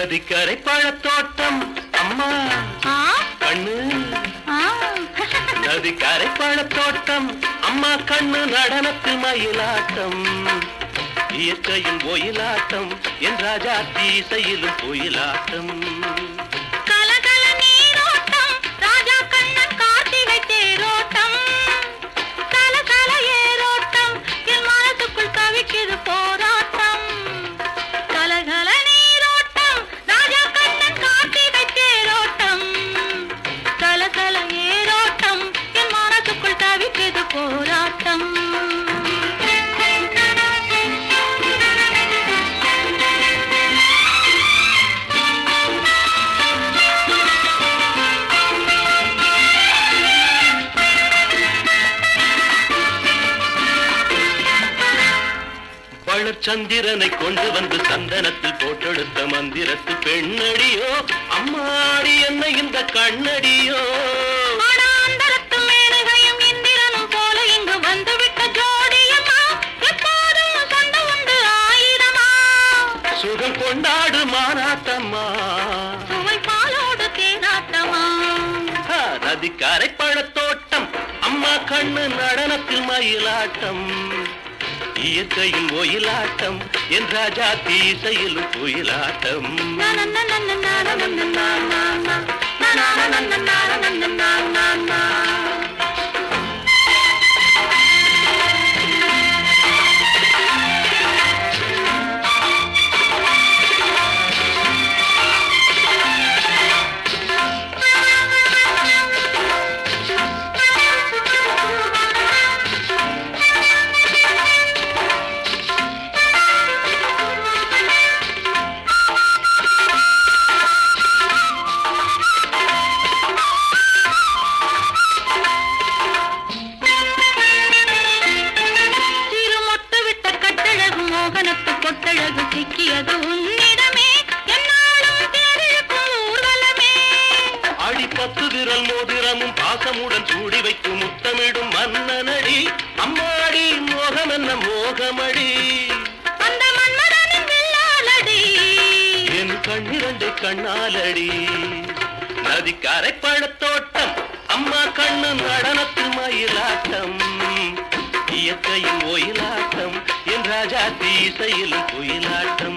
நதிக்கரை பழத்தோட்டம் அம்மா கண்ணு நதிக்கரை பழத்தோட்டம் அம்மா கண்ணு நடனத்தில் மயிலாட்டம் இயற்கையும் கோயிலாட்டம் என் ராஜா தீசையிலும் கோயிலாட்டம் சந்திரனை கொண்டு வந்து சந்தனத்தில் போட்டெடுத்த மந்திரத்து பெண்ணடியோ அம்மாடி என்ன இந்த கண்ணடியோ இந்திரனும் போல இங்கு வந்துவிட்ட ஜோடியம்மா எப்போதும் சண்டை உண்டு ஆயிரமா சுகம் கொண்டாடு மாறாட்டம்மா சுவை பாலோடு தேனாட்டமா நதிக்கரை பழத்தோட்டம் அம்மா கண்ணு நடனத்தில் மயிலாட்டம் இயற்கையும் கோயிலாட்டம் என் ராஜா தீசையிலும் கோயிலாட்டம் மோதிரமும் பாசமுடன் சூடி வைக்கும் முத்தமிடும் மன்னனடி அம்மாடி மோகம் என்ன மோகமடி அந்த மன்மதனின் வில்லாலடி என் கண்ணிரண்டு கண்ணாலடி நதிக்கரை பழத்தோட்டம் அம்மா கண்ணு நடனத்து மயிலாட்டம் இயற்கையும் கோயிலாட்டம் என் ராஜா தீசையிலும் கோயிலாட்டம்